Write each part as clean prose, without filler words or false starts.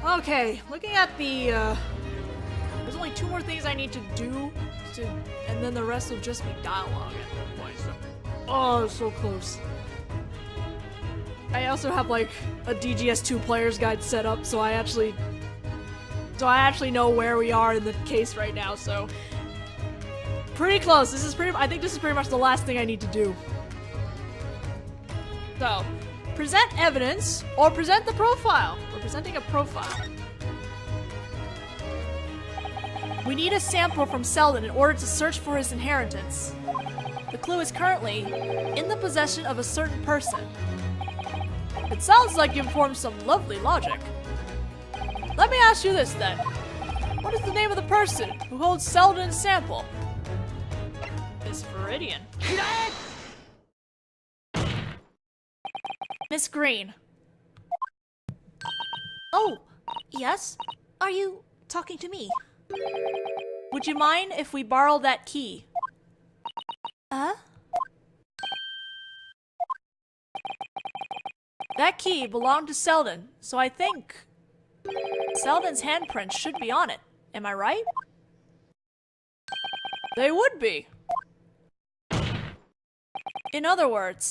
Okay, looking at the, there's only 2 more things I need to do, and then the rest will just be dialogue at that point, so. Oh, so close. I also have, like, a DGS2 player's guide set up, so I actually know where we are in the case right now, so. Pretty close. I think this is pretty much the last thing I need to do. So, present evidence, or present the profile. We're presenting a profile. We need a sample from Selden in order to search for his inheritance. The clue is currently in the possession of a certain person. It sounds like you've formed some lovely logic. Let me ask you this then. What is the name of the person who holds Selden's sample? Miss Viridian. Miss Green. Oh, yes? Are you talking to me? Would you mind if we borrow that key? That key belonged to Selden, so I think Selden's handprint should be on it. Am I right? They would be. In other words,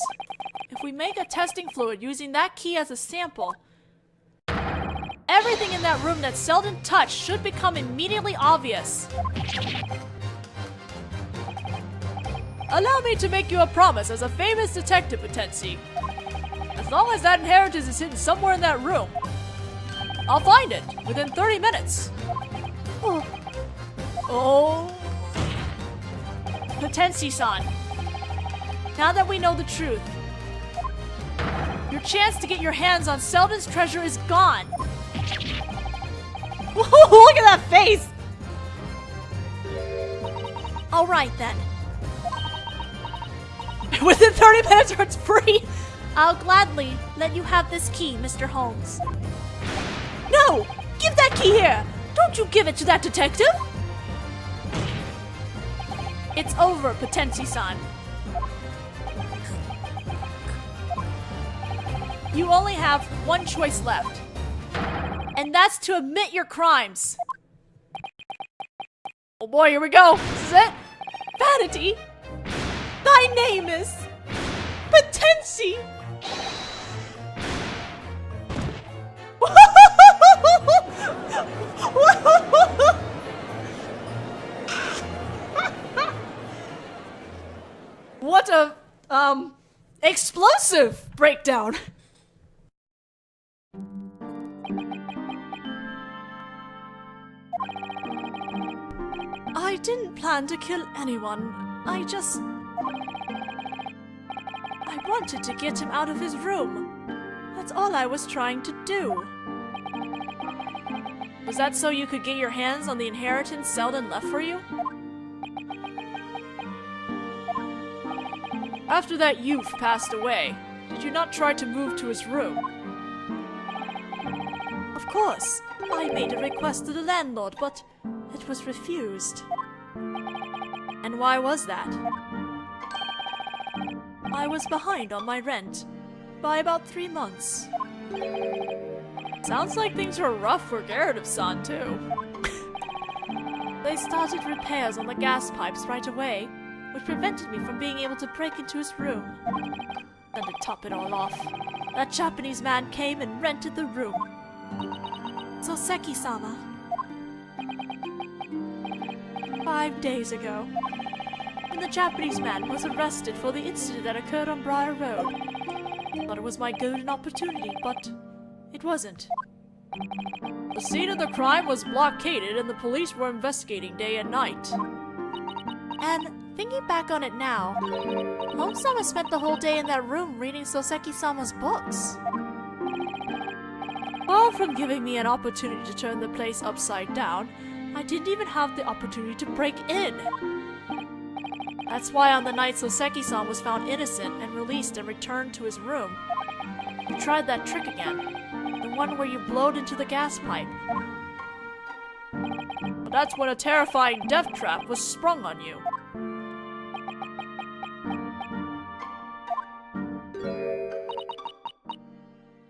if we make a testing fluid using that key as a sample, everything in that room that Selden touched should become immediately obvious. Allow me to make you a promise as a famous detective, Potensi. As long as that inheritance is hidden somewhere in that room, I'll find it within 30 minutes. Oh. Potensi-san, now that we know the truth, your chance to get your hands on Selden's treasure is gone. Look at that face! Alright then. Within 30 minutes or it's free! I'll gladly let you have this key, Mr. Holmes. No! Give that key here! Don't you give it to that detective! It's over, Potensi-san. You only have one choice left. And that's to admit your crimes. Oh boy, here we go. This is it. Vanity, thy name is Potensi. What a, explosive breakdown. I didn't plan to kill anyone. I wanted to get him out of his room. That's all I was trying to do. Was that so you could get your hands on the inheritance Selden left for you? After that youth passed away, did you not try to move to his room? Of course. I made a request to the landlord, but it was refused. And why was that? I was behind on my rent by about 3 months. Sounds like things were rough for Gyakuten-san too. They started repairs on the gas pipes right away, which prevented me from being able to break into his room. Then to top it all off, that Japanese man came and rented the room. Soseki-sama. 5 days ago, when the Japanese man was arrested for the incident that occurred on Briar Road. Thought it was my golden opportunity, but it wasn't. The scene of the crime was blockaded and the police were investigating day and night. And thinking back on it now, Holmes-sama spent the whole day in that room reading Soseki-sama's books. Far from giving me an opportunity to turn the place upside down, I didn't even have the opportunity to break in. That's why on the night Soseki-san was found innocent and released and returned to his room, you tried that trick again, the one where you blowed into the gas pipe. But that's when a terrifying death trap was sprung on you.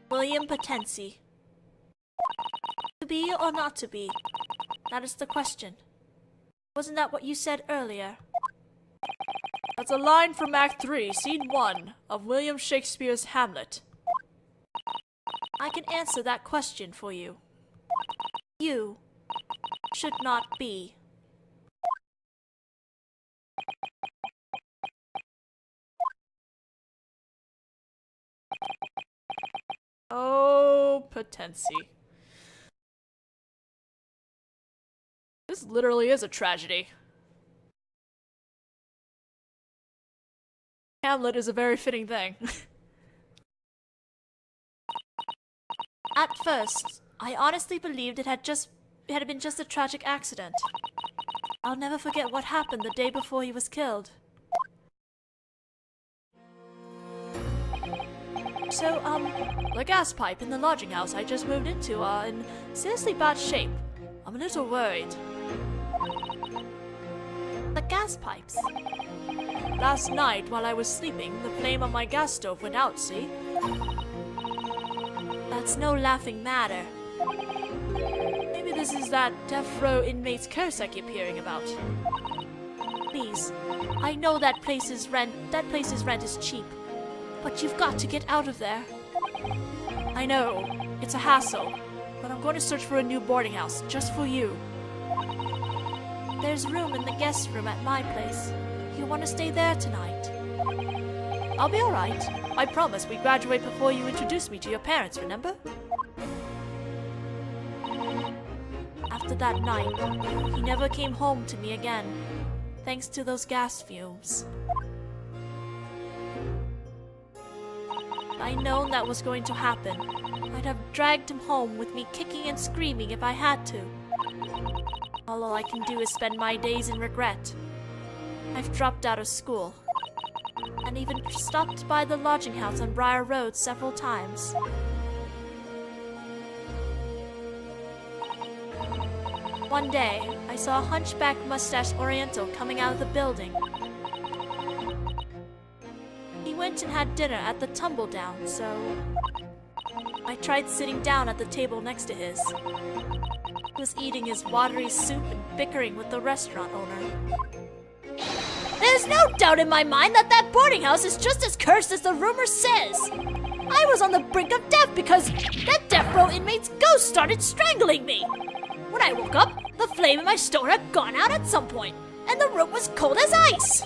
William Potensi. To be or not to be? That is the question. Wasn't that what you said earlier? That's a line from Act 3, Scene 1 of William Shakespeare's Hamlet. I can answer that question for you. You should not be. Oh, Potency. This literally is a tragedy. Hamlet is a very fitting thing. At first, I honestly believed it had been just a tragic accident. I'll never forget what happened the day before he was killed. So, the gas pipe in the lodging house I just moved into are in seriously bad shape. I'm a little worried. The gas pipes? Last night, while I was sleeping, the flame on my gas stove went out, see? That's no laughing matter. Maybe this is that death row inmate's curse I keep hearing about. Please, I know that place's rent is cheap. But you've got to get out of there. I know, it's a hassle, but I'm going to search for a new boarding house, just for you. There's room in the guest room at my place. You want to stay there tonight? I'll be alright. I promise we graduate before you introduce me to your parents, remember? After that night, he never came home to me again, thanks to those gas fumes. If I'd known that was going to happen, I'd have dragged him home with me kicking and screaming if I had to. All I can do is spend my days in regret. I've dropped out of school, and even stopped by the lodging house on Briar Road several times. One day, I saw a hunchback mustached Oriental coming out of the building. He went and had dinner at the Tumble Down, so I tried sitting down at the table next to his. He was eating his watery soup and bickering with the restaurant owner. There's no doubt in my mind that boarding house is just as cursed as the rumor says. I was on the brink of death because that death row inmate's ghost started strangling me. When I woke up, the flame in my stove had gone out at some point, and the room was cold as ice.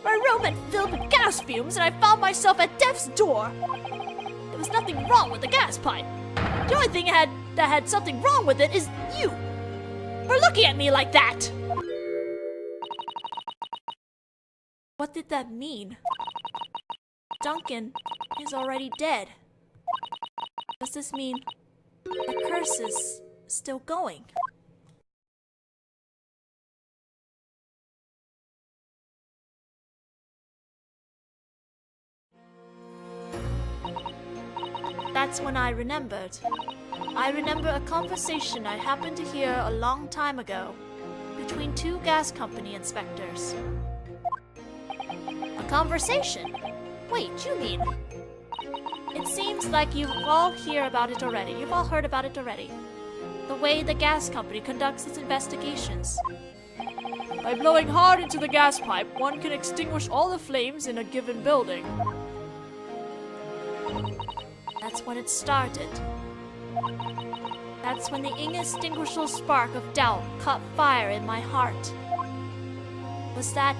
My room had filled with gas fumes, and I found myself at death's door. There was nothing wrong with the gas pipe. The only thing that had something wrong with it is you, for looking at me like that. What did that mean? Duncan is already dead. Does this mean the curse is still going? That's when I remembered. I remember a conversation I happened to hear a long time ago between two gas company inspectors. A conversation? Wait, you mean? It seems like you've all heard about it already. The way the gas company conducts its investigations. By blowing hard into the gas pipe, one can extinguish all the flames in a given building. That's when it started. That's when the inextinguishable spark of doubt caught fire in my heart. Was that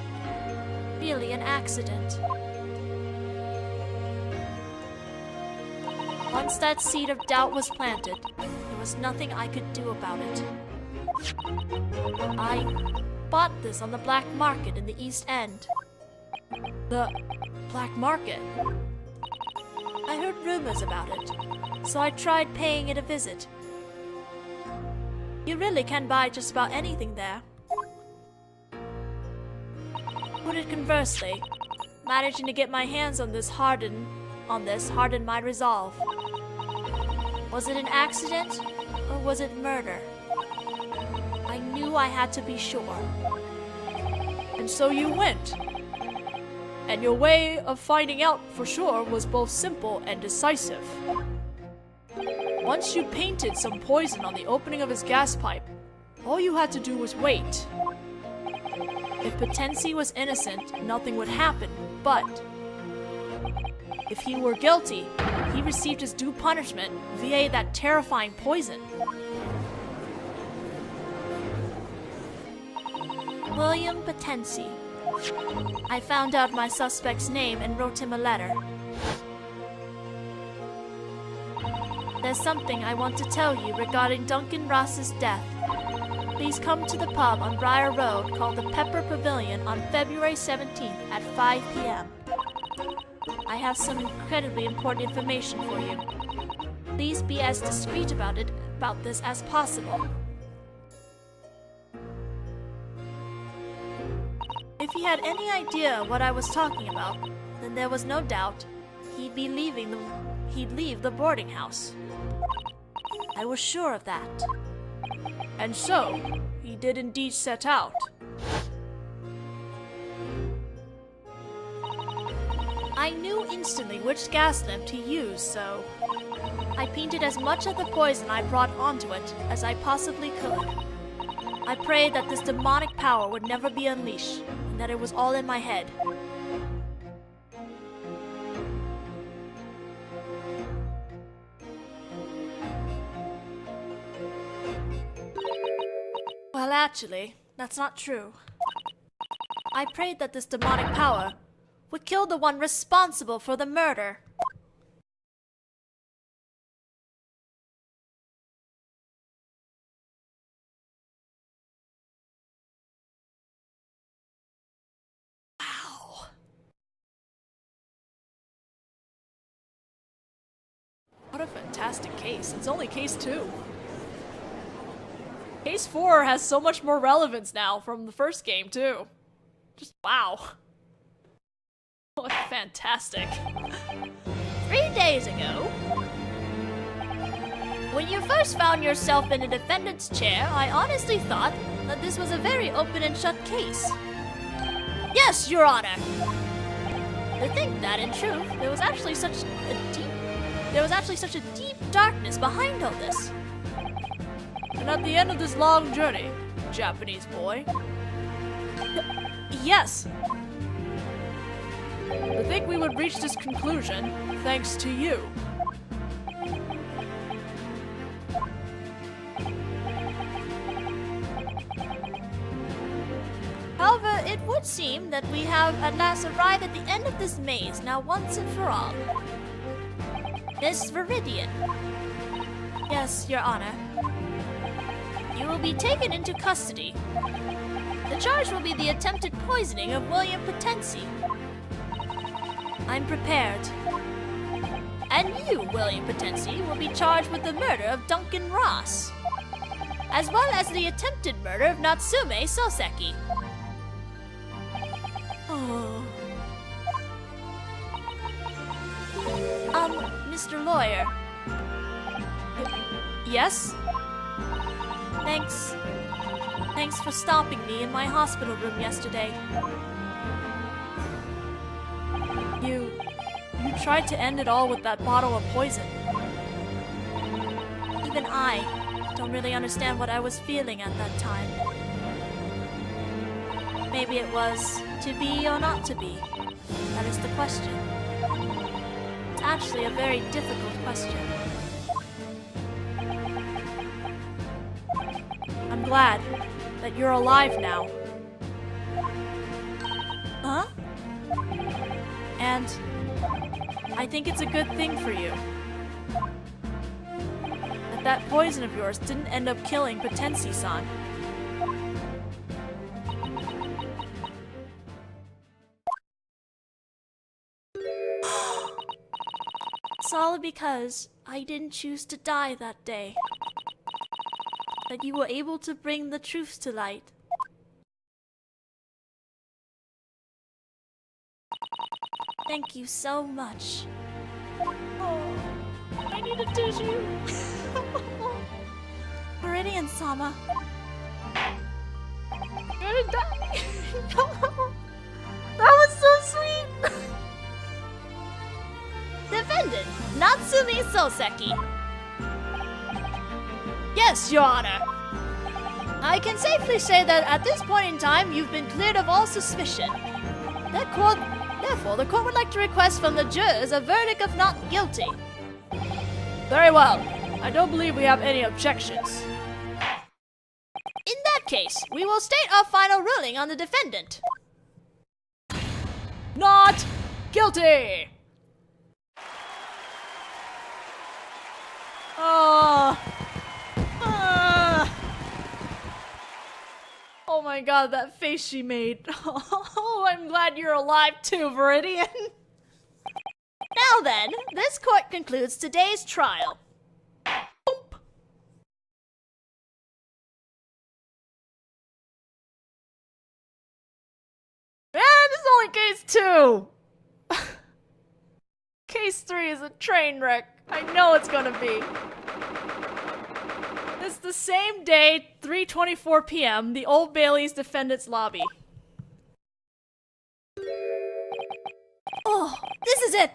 really an accident? Once that seed of doubt was planted, there was nothing I could do about it. I bought this on the black market in the East End. The black market? I heard rumors about it, so I tried paying it a visit. You really can buy just about anything there. Put it conversely, managing to get my hands on this hardened my resolve. Was it an accident, or was it murder? I knew I had to be sure. And so you went. And your way of finding out for sure was both simple and decisive. Once you painted some poison on the opening of his gas pipe, all you had to do was wait. If Potensi was innocent, nothing would happen, but if he were guilty, he received his due punishment via that terrifying poison. William Potensi. I found out my suspect's name and wrote him a letter. There's something I want to tell you regarding Duncan Ross's death. Please come to the pub on Briar Road called the Pepper Pavilion on February 17th at 5 p.m. I have some incredibly important information for you. Please be as discreet about this as possible. If he had any idea what I was talking about, then there was no doubt he'd leave the boarding house. I was sure of that. And so, he did indeed set out. I knew instantly which gas lamp he used, so I painted as much of the poison I brought onto it as I possibly could. I prayed that this demonic power would never be unleashed, and that it was all in my head. Well, actually, that's not true. I prayed that this demonic power would kill the one responsible for the murder. Wow. What a fantastic case. It's only case 2. Case 4 has so much more relevance now from the first game, too. Just wow. What fantastic. 3 days ago, when you first found yourself in the defendant's chair, I honestly thought that this was a very open and shut case. Yes, Your Honor! To think that, in truth, there was actually such a deep darkness behind all this. And at the end of this long journey, Japanese boy. Yes. To think we would reach this conclusion thanks to you. However, it would seem that we have at last arrived at the end of this maze now once and for all. Miss Viridian. Yes, Your Honor. You will be taken into custody. The charge will be the attempted poisoning of William Potensi. I'm prepared. And you, William Potensi, will be charged with the murder of Duncan Ross, as well as the attempted murder of Natsume Soseki. Oh. Mr. Lawyer. Yes? Thanks for stopping me in my hospital room yesterday. You tried to end it all with that bottle of poison. Even I don't really understand what I was feeling at that time. Maybe it was to be or not to be. That is the question. It's actually a very difficult question. I'm glad that you're alive now. Huh? And I think it's a good thing for you that poison of yours didn't end up killing Potensi-san. It's all because I didn't choose to die that day. That you were able to bring the truth to light. Thank you so much. Oh, I need a tissue. Viridian-sama. I'm gonna die. That was so sweet. Defendant, Natsume Soseki. Yes, Your Honor. I can safely say that at this point in time, you've been cleared of all suspicion. Therefore, the court would like to request from the jurors a verdict of not guilty. Very well. I don't believe we have any objections. In that case, we will state our final ruling on the defendant. Not guilty! Oh my god, that face she made. Oh, I'm glad you're alive too, Viridian. Now then, this court concludes today's trial. Boop. Man, this is only case 2. Case 3 is a train wreck. I know it's gonna be. It's the same day, 3:24 p.m., the Old Bailey's defendant's lobby. Oh, this is it!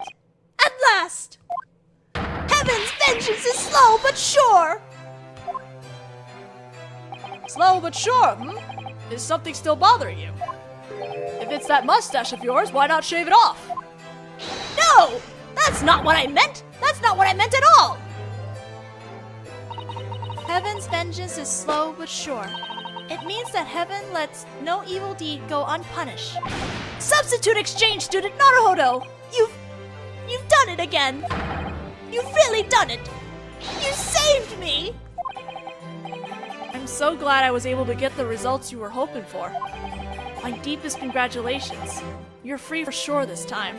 At last! Heaven's vengeance is slow but sure! Slow but sure, hmm? Is something still bothering you? If it's that mustache of yours, why not shave it off? No! That's not what I meant! That's not what I meant at all! Heaven's vengeance is slow but sure. It means that heaven lets no evil deed go unpunished. Substitute exchange student Naruhodō! You've done it again! You've really done it! You saved me! I'm so glad I was able to get the results you were hoping for. My deepest congratulations. You're free for sure this time.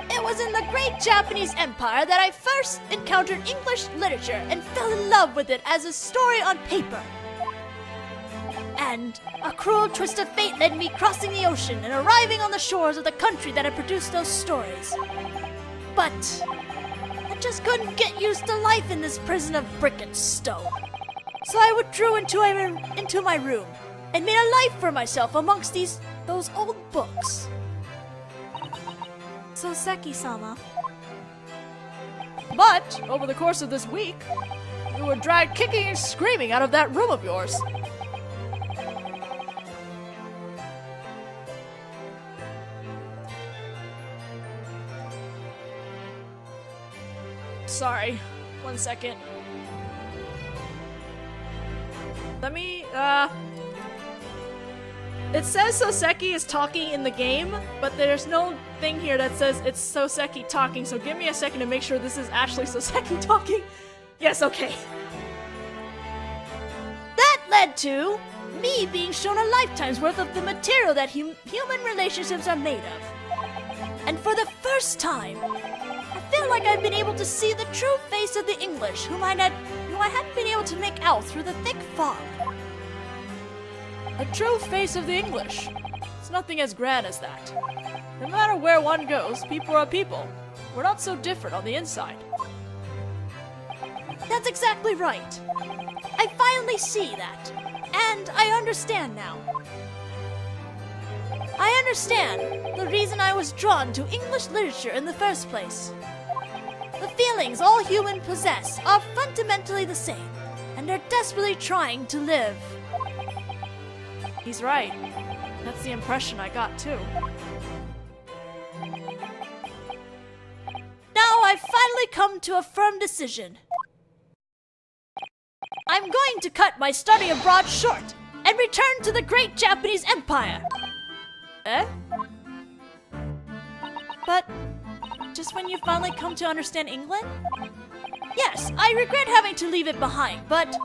It was in the great Japanese Empire that I first encountered English literature and fell in love with it as a story on paper. And a cruel twist of fate led me crossing the ocean and arriving on the shores of the country that had produced those stories. But I just couldn't get used to life in this prison of brick and stone. So I withdrew into my room and made a life for myself amongst those old books. Soseki-sama. But, over the course of this week, you were dragged kicking and screaming out of that room of yours. Sorry, 1 second. Let me, It says Soseki is talking in the game, but there's no thing here that says it's Soseki talking, so give me a second to make sure this is actually Soseki talking. Yes, okay. That led to me being shown a lifetime's worth of the material that human relationships are made of. And for the first time, I feel like I've been able to see the true face of the English, whom I hadn't been able to make out through the thick fog. A true face of the English. It's nothing as grand as that. No matter where one goes, people are people. We're not so different on the inside. That's exactly right. I finally see that. And I understand now. I understand the reason I was drawn to English literature in the first place. The feelings all humans possess are fundamentally the same, and they're desperately trying to live. He's right. That's the impression I got too. Now I've finally come to a firm decision. I'm going to cut my study abroad short and return to the great Japanese Empire. Eh? But just when you finally come to understand England? Yes, I regret having to leave it behind, but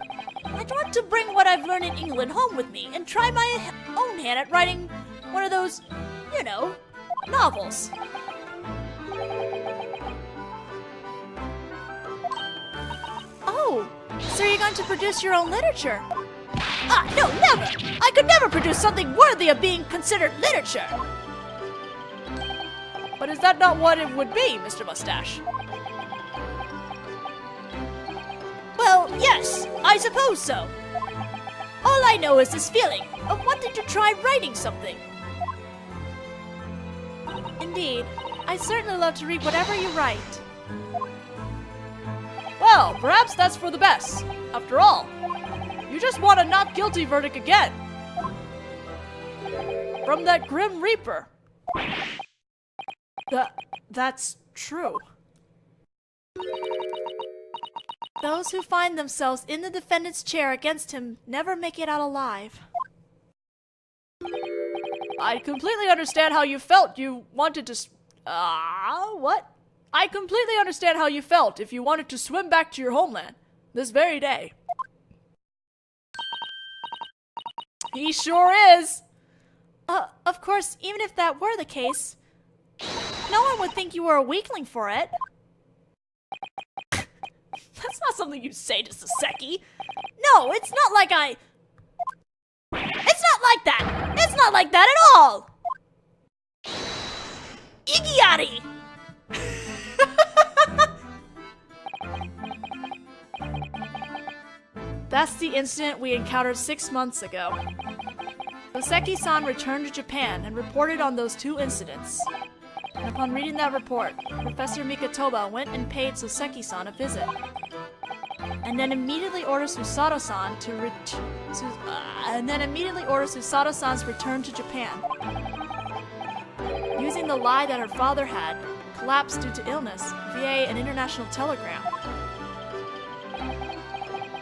I'd want to bring what I've learned in England home with me and try my own hand at writing one of those, novels. Oh, so you're going to produce your own literature? Ah, no, never! I could never produce something worthy of being considered literature! But is that not what it would be, Mr. Mustache? Well, yes, I suppose so. All I know is this feeling of wanting to try writing something. Indeed, I'd certainly love to read whatever you write. Well, perhaps that's for the best. After all, you just want a not guilty verdict again. From that Grim Reaper. That's true. Those who find themselves in the defendant's chair against him never make it out alive. I completely understand how you felt. You wanted to... what? I completely understand how you felt if you wanted to swim back to your homeland this very day. He sure is. Of course, even if that were the case, no one would think you were a weakling for it. That's not something you say to Saseki. No, it's not like I... It's not like that! It's not like that at all! Iggyari! That's the incident we encountered 6 months ago. Saseki-san returned to Japan and reported on those 2 incidents. And upon reading that report, Professor Mikotoba went and paid Soseki-san a visit. And then immediately ordered Susato-san Susato's return to Japan. Using the lie that her father had collapsed due to illness via an international telegram.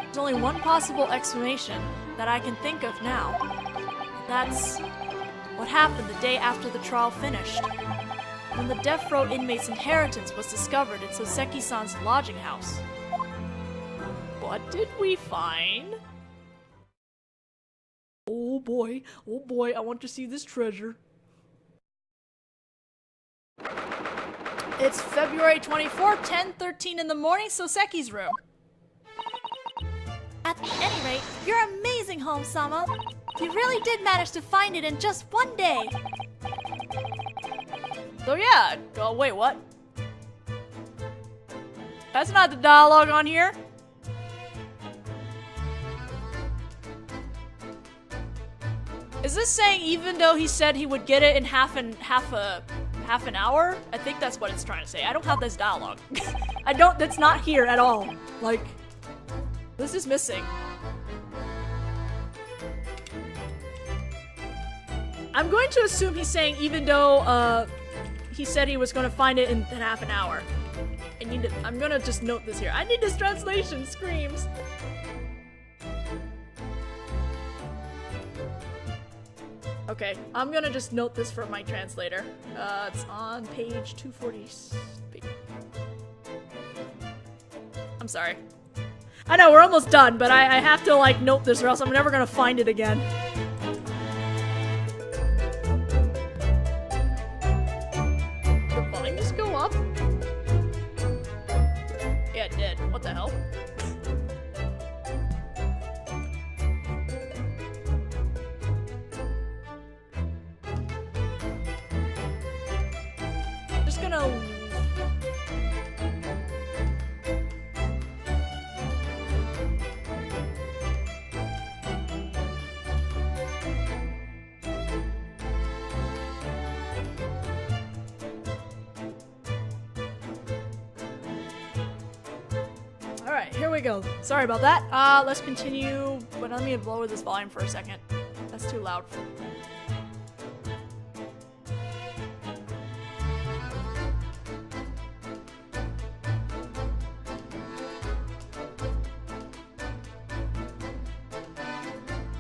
There's only one possible explanation that I can think of now. That's what happened the day after the trial finished, when the death row inmate's inheritance was discovered in Soseki-san's lodging house. What did we find? Oh boy, I want to see this treasure. It's February 24th, 10:13 in the morning, Soseki's room. At any rate, you're amazing, Home-sama. You really did manage to find it in just one day. So yeah, oh wait, what? That's not the dialogue on here. Is this saying even though he said he would get it in half an hour? I think that's what it's trying to say. I don't have this dialogue. That's not here at all. Like, this is missing. I'm going to assume he's saying even though he said he was going to find it in half an hour. I'm going to just note this here. I need this translation. Screams. Okay, I'm going to just note this for my translator. It's on page 240. I'm sorry. I know, we're almost done, but I have to, like, note this or else I'm never going to find it again. Up? Yeah, it did. What the hell? Just gonna... Alright, here we go. Sorry about that. Let's continue, but let me lower this volume for a second. That's too loud.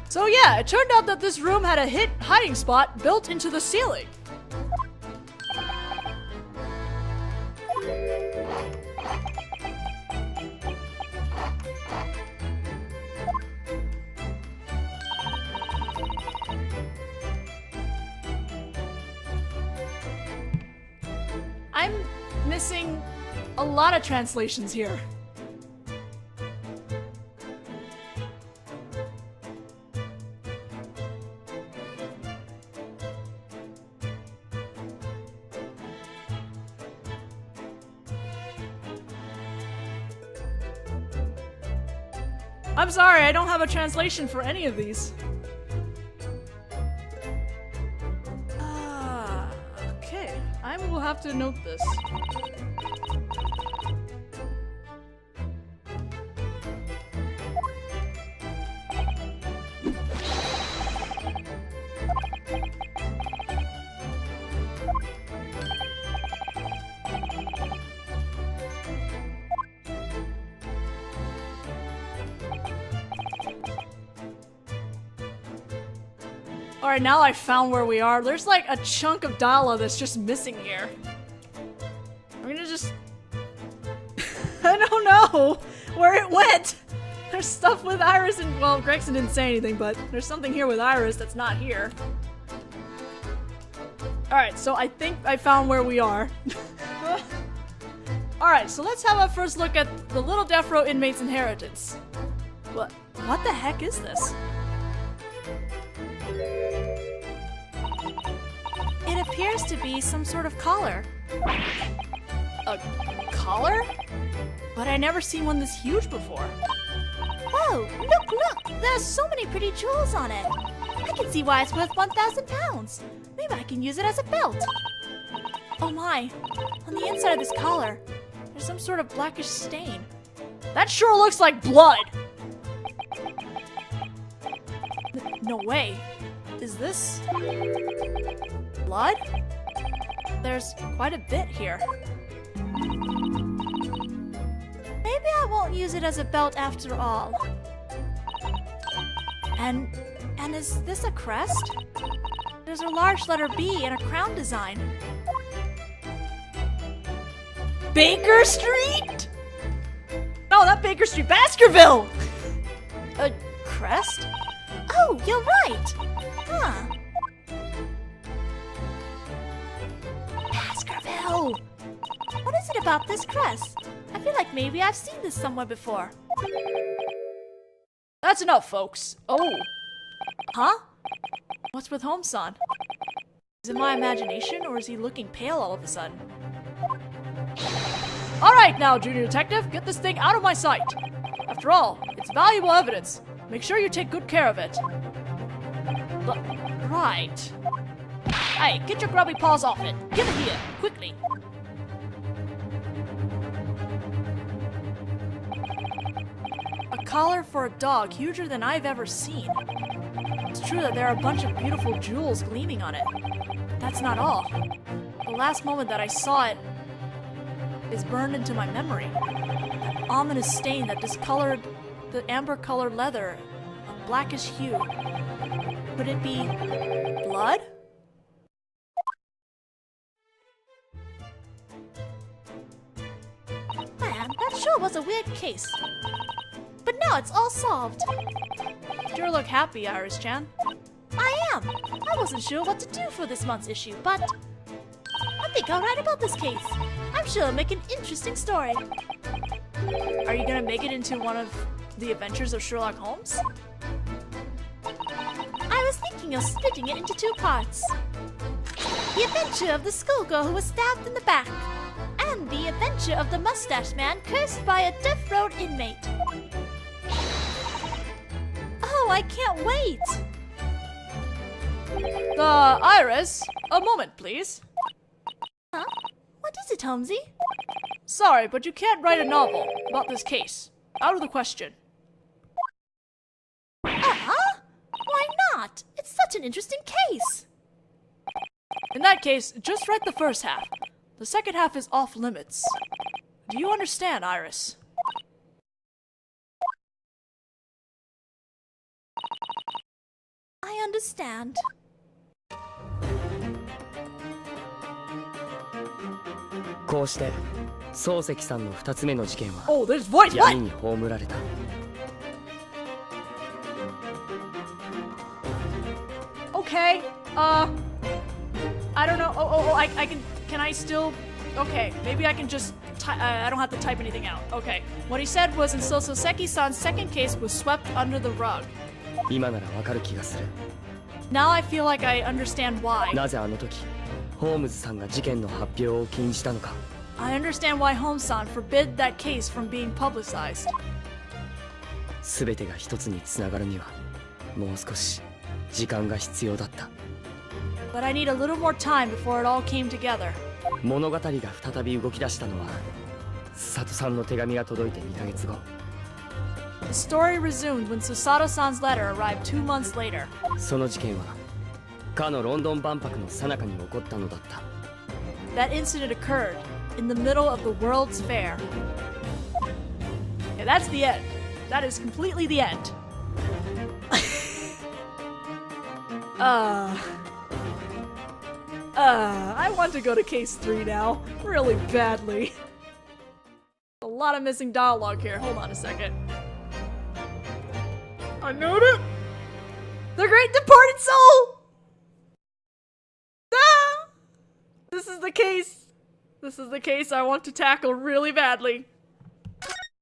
So yeah, it turned out that this room had a hiding spot built into the ceiling. I'm missing a lot of translations here. I'm sorry, I don't have a translation for any of these. Okay. I will have to note this. Alright, now I found where we are. There's like a chunk of dialogue that's just missing here. I'm gonna just... I don't know where it went. There's stuff with Iris and... Well, Gregson didn't say anything, but there's something here with Iris that's not here. Alright, so I think I found where we are. Alright, so let's have a first look at the Little Death Row inmate's inheritance. What the heck is this? It appears to be some sort of collar. A collar? But I never seen one this huge before. Whoa, look! There's so many pretty jewels on it. I can see why it's worth 1,000 pounds. Maybe I can use it as a belt. Oh my, on the inside of this collar, there's some sort of blackish stain. That sure looks like blood! No way. Is this... blood? There's quite a bit here. Maybe I won't use it as a belt after all. And is this a crest? There's a large letter B and a crown design. Baker Street? No, not Baker Street, Baskerville! A crest? Oh, you're right! Huh. Baskerville! What is it about this crest? I feel like maybe I've seen this somewhere before. That's enough, folks. Oh. Huh? What's with Home-san? Is it my imagination, or is he looking pale all of a sudden? Alright now, Junior Detective, get this thing out of my sight! After all, it's valuable evidence. Make sure you take good care of it. Right. Hey, get your grubby paws off it. Give it here, quickly. A collar for a dog huger than I've ever seen. It's true that there are a bunch of beautiful jewels gleaming on it. But that's not all. The last moment that I saw it is burned into my memory. That ominous stain that discolored the amber-colored leather, a blackish hue. Could it be blood? Man, that sure was a weird case. But now it's all solved. Sure look happy, Iris-chan. I am. I wasn't sure what to do for this month's issue, but I think I'll write about this case. I'm sure it'll make an interesting story. Are you gonna make it into one of the adventures of Sherlock Holmes? I was thinking of splitting it into 2 parts. The adventure of the schoolgirl who was stabbed in the back, and the adventure of the mustache man cursed by a death row inmate. Oh, I can't wait! Iris, a moment, please. Huh? What is it, Holmesy? Sorry, but you can't write a novel about this case. Out of the question. Uh-huh? Why not? It's such an interesting case. In that case, just write the first half. The second half is off limits. Do you understand, Iris? I understand.こうして漱石さんの2つ目の事件は Oh, there's voice. 闇に葬られた。 Okay. I don't know. I can I still? Okay, maybe I can just. I don't have to type anything out. Okay. What he said was, in Soseki-san's second case was swept under the rug. 今ならわかる気がする。 Now I feel like I understand why. なぜあの時ホームズさんが事件の発表を禁じたのか。 I understand why Holmes-san forbid that case from being publicized. 全てが一つにつながるにはもう少し時間が必要だった。 But I need a little more time before it all came together. 物語が再び動き出したのは佐藤さんの手紙が届いて2ヶ月後。 The story resumed when Susato-san's letter arrived 2 months later. その事件はかのロンドン万博の最中に起こったのだった。 That incident occurred in the middle of the World's Fair. Yeah, that's the end. That is completely the end. I want to go to case 3 now. Really badly. A lot of missing dialogue here. Hold on a second. I know it! The Great Departed Soul! Ah! This is the case. This is the case I want to tackle really badly.